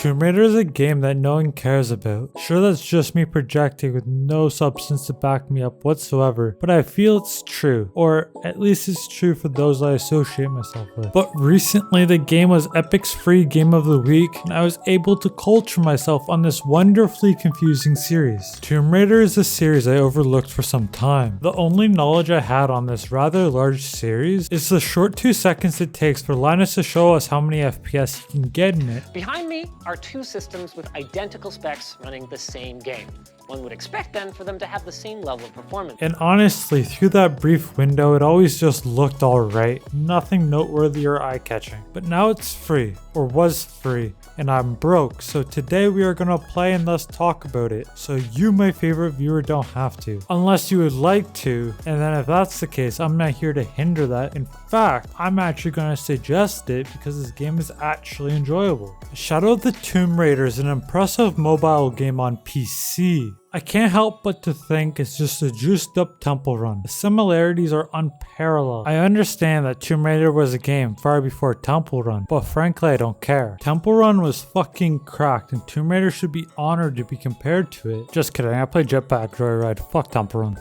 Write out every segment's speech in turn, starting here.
Tomb Raider is a game that no one cares about. Sure, that's just me projecting with no substance to back me up whatsoever, but I feel it's true, or at least it's true for those I associate myself with. But recently the game was Epic's free game of the week, and I was able to culture myself on this wonderfully confusing series. Tomb Raider is a series I overlooked for some time. The only knowledge I had on this rather large series is the short 2 seconds it takes for Linus to show us how many FPS he can get in it. Behind me are two systems with identical specs running the same game. One would expect then for them to have the same level of performance. And honestly, through that brief window, it always just looked alright. Nothing noteworthy or eye-catching. But now it's free, or was free, and I'm broke, so today we are gonna play and thus talk about it. So you, my favorite viewer, don't have to. Unless you would like to, and then if that's the case, I'm not here to hinder that. In fact, I'm actually gonna suggest it because this game is actually enjoyable. Shadow of the Tomb Raider is an impressive mobile game on PC. I can't help but to think it's just a juiced up Temple Run. The similarities are unparalleled. I understand that Tomb Raider was a game far before Temple Run, but frankly I don't care. Temple Run was fucking cracked and Tomb Raider should be honored to be compared to it. Just kidding, I play Jetpack Joyride. Fuck Temple Run.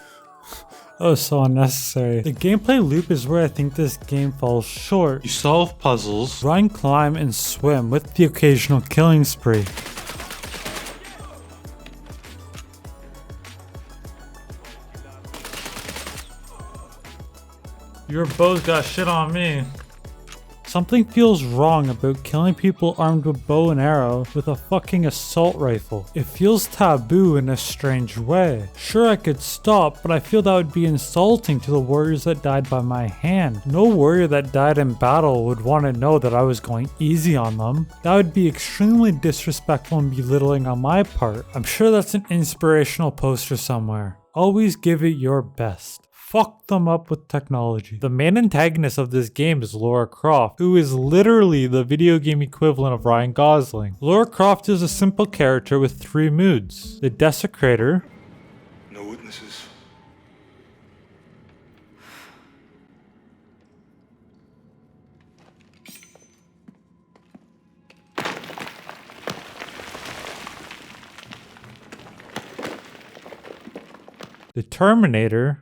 Oh, so unnecessary. The gameplay loop is where I think this game falls short. You solve puzzles, run, climb, and swim with the occasional killing spree. Your bows got shit on me. Something feels wrong about killing people armed with bow and arrow with a fucking assault rifle. It feels taboo in a strange way. Sure, I could stop, but I feel that would be insulting to the warriors that died by my hand. No warrior that died in battle would want to know that I was going easy on them. That would be extremely disrespectful and belittling on my part. I'm sure that's an inspirational poster somewhere. Always give it your best. Fuck them up with technology. The main antagonist of this game is Lara Croft, who is literally the video game equivalent of Ryan Gosling. Lara Croft is a simple character with 3 moods. The Desecrator. No witnesses. The Terminator.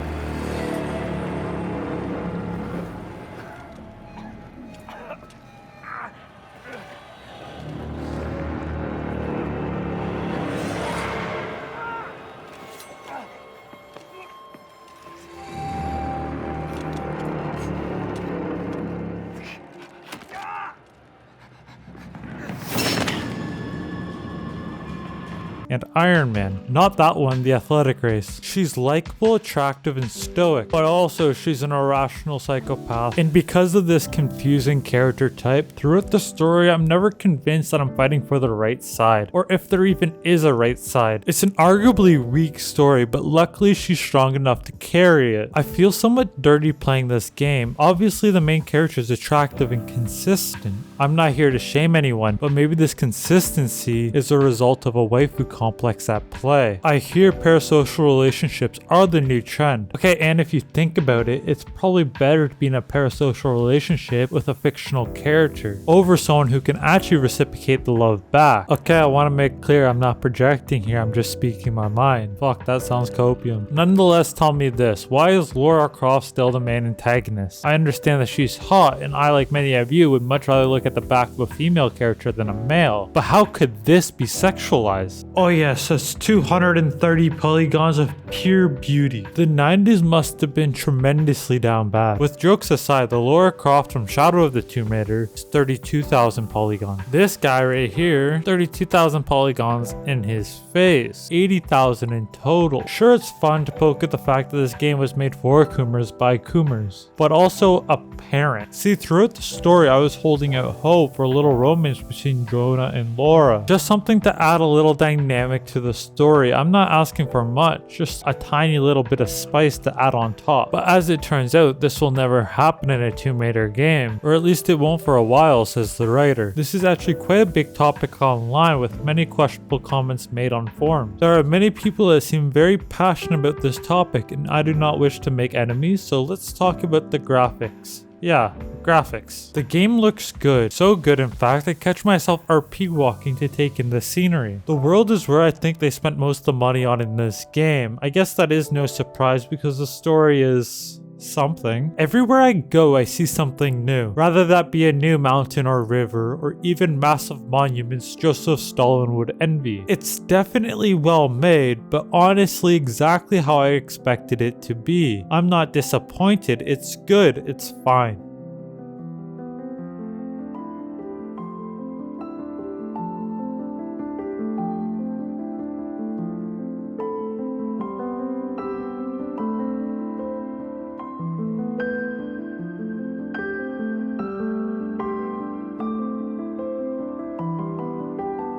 And Iron Man. Not that one, the athletic race. She's likable, attractive, and stoic, but also she's an irrational psychopath. And because of this confusing character type, throughout the story, I'm never convinced that I'm fighting for the right side, or if there even is a right side. It's an arguably weak story, but luckily she's strong enough to carry it. I feel somewhat dirty playing this game. Obviously, the main character is attractive and consistent. I'm not here to shame anyone, but maybe this consistency is a result of a waifu complex at play. I hear parasocial relationships are the new trend. Okay, and if you think about it, it's probably better to be in a parasocial relationship with a fictional character over someone who can actually reciprocate the love back. Okay, I want to make clear I'm not projecting here, I'm just speaking my mind. Fuck, that sounds copium. Nonetheless, tell me this, why is Lara Croft still the main antagonist? I understand that she's hot, and I, like many of you, would much rather look at the back of a female character than a male. But how could this be sexualized? Oh yes, it's 230 polygons of pure beauty. The 90s must have been tremendously down bad. With jokes aside, the Lara Croft from Shadow of the Tomb Raider is 32,000 polygons. This guy right here, 32,000 polygons in his face. 80,000 in total. Sure, it's fun to poke at the fact that this game was made for Coomers by Coomers, but also apparent. See, throughout the story, I was holding out hope for a little romance between Jonah and Laura. Just something to add a little dynamic to the story. I'm not asking for much, just a tiny little bit of spice to add on top. But as it turns out, this will never happen in a Tomb Raider game, or at least it won't for a while, says the writer. This is actually quite a big topic online, with many questionable comments made on forums. There are many people that seem very passionate about this topic, and I do not wish to make enemies, so let's talk about the graphics. Yeah, graphics. The game looks good, so good in fact I catch myself RP walking to take in the scenery. The world is where I think they spent most of the money on in this game. I guess that is no surprise because the story is something. Everywhere I go I see something new, rather that be a new mountain or river or even massive monuments Joseph Stalin would envy. It's definitely well made, but honestly exactly how I expected it to be. I'm not disappointed, it's good, it's fine.